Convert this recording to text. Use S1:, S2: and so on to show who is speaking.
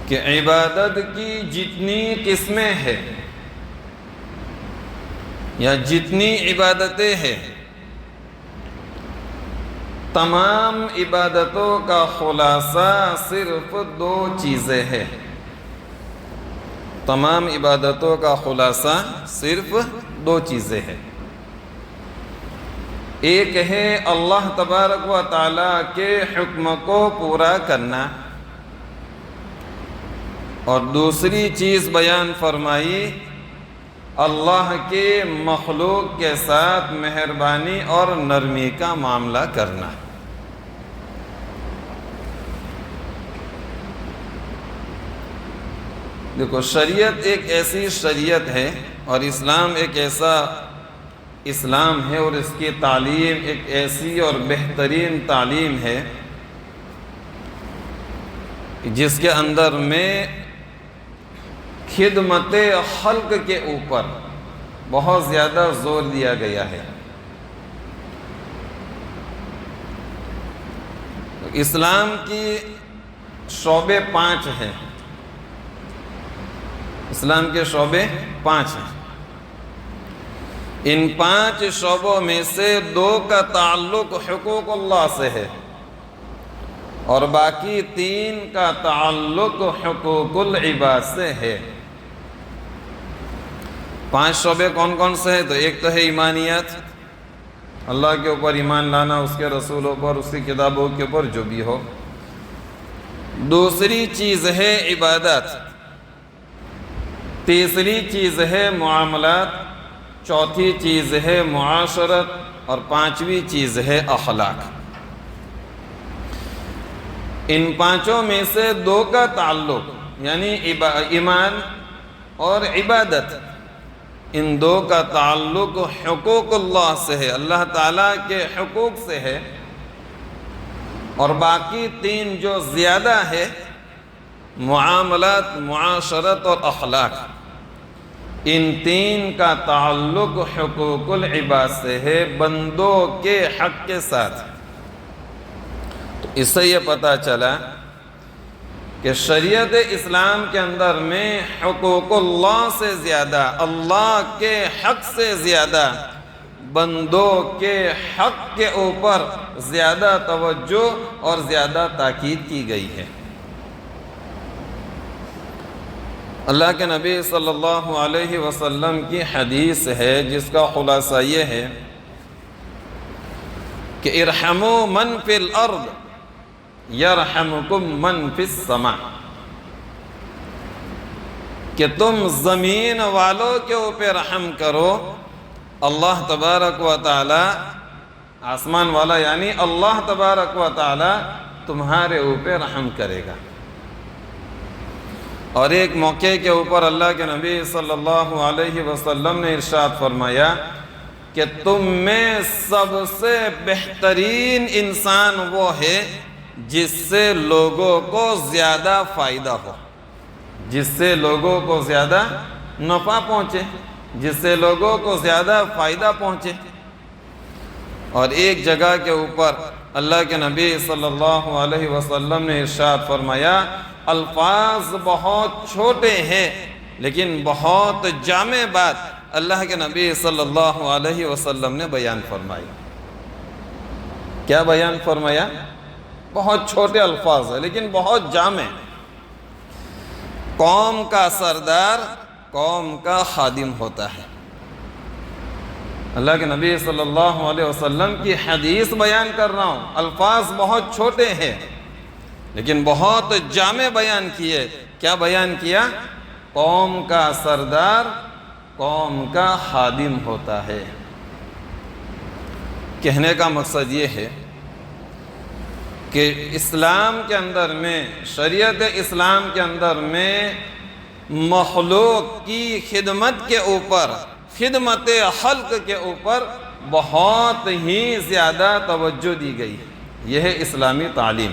S1: کہ عبادت کی جتنی قسمیں ہیں یا جتنی عبادتیں ہیں، تمام عبادتوں کا خلاصہ صرف دو چیزیں ہیں۔ تمام عبادتوں کا خلاصہ صرف دو چیزیں ہیں۔ ایک ہے اللہ تبارک و تعالیٰ کے حکم کو پورا کرنا، اور دوسری چیز بیان فرمائی اللہ کے مخلوق کے ساتھ مہربانی اور نرمی کا معاملہ کرنا۔ دیکھو، شریعت ایک ایسی شریعت ہے اور اسلام ایک ایسا اسلام ہے، اور اس کی تعلیم ایک ایسی اور بہترین تعلیم ہے جس کے اندر میں خدمت خلق کے اوپر بہت زیادہ زور دیا گیا ہے۔ اسلام کی شعبے 5 ہیں۔ اسلام کے شعبے 5 ہیں۔ ان 5 شعبوں میں سے 2 کا تعلق حقوق اللہ سے ہے، اور باقی 3 کا تعلق حقوق العباد سے ہے۔ 5 شعبے کون کون سے ہیں؟ تو ایک تو ہے ایمانیات، اللہ کے اوپر ایمان لانا، اس کے رسولوں پر، اس کی کتابوں کے اوپر جو بھی ہو۔ دوسری چیز ہے عبادت، تیسری چیز ہے معاملات، چوتھی چیز ہے معاشرت، اور 5ویں چیز ہے اخلاق۔ ان 5 میں سے 2 کا تعلق یعنی ایمان اور عبادت، ان 2 کا تعلق حقوق اللہ سے ہے، اللہ تعالیٰ کے حقوق سے ہے، اور باقی 3 جو زیادہ ہے معاملات، معاشرت اور اخلاق، ان 3 کا تعلق حقوق العباد سے ہے، بندوں کے حق کے ساتھ۔ تو اس سے یہ پتہ چلا کہ شریعت اسلام کے اندر میں حقوق اللہ سے زیادہ، اللہ کے حق سے زیادہ، بندوں کے حق کے اوپر زیادہ توجہ اور زیادہ تاکید کی گئی ہے۔ اللہ کے نبی صلی اللہ علیہ وسلم کی حدیث ہے جس کا خلاصہ یہ ہے کہ ارحموا من فی الارض یرحمکم من فی السماء، کہ تم زمین والوں کے اوپر رحم کرو، اللہ تبارک و تعالی، آسمان والا یعنی اللہ تبارک و تعالی تمہارے اوپر رحم کرے گا۔ اور ایک موقع کے اوپر اللہ کے نبی صلی اللہ علیہ وسلم نے ارشاد فرمایا کہ تم میں سب سے بہترین انسان وہ ہے جس سے لوگوں کو زیادہ فائدہ ہو، جس سے لوگوں کو زیادہ نفع پہنچے، جس سے لوگوں کو زیادہ فائدہ پہنچے۔ اور ایک جگہ کے اوپر اللہ کے نبی صلی اللہ علیہ وسلم نے ارشاد فرمایا، الفاظ بہت چھوٹے ہیں لیکن بہت جامع بات اللہ کے نبی صلی اللہ علیہ وسلم نے بیان فرمائی۔ کیا بیان فرمایا؟ بہت چھوٹے الفاظ ہیں لیکن بہت جامع۔ قوم کا سردار قوم کا خادم ہوتا ہے۔ اللہ کے نبی صلی اللہ علیہ وسلم کی حدیث بیان کر رہا ہوں، الفاظ بہت چھوٹے ہیں لیکن بہت جامع بیان کیے۔ کیا بیان کیا؟ قوم کا سردار قوم کا خادم ہوتا ہے۔ کہنے کا مقصد یہ ہے کہ اسلام کے اندر میں، شریعت اسلام کے اندر میں مخلوق کی خدمت کے اوپر، خدمت خلق کے اوپر بہت ہی زیادہ توجہ دی گئی ہے۔ یہ ہے اسلامی تعلیم۔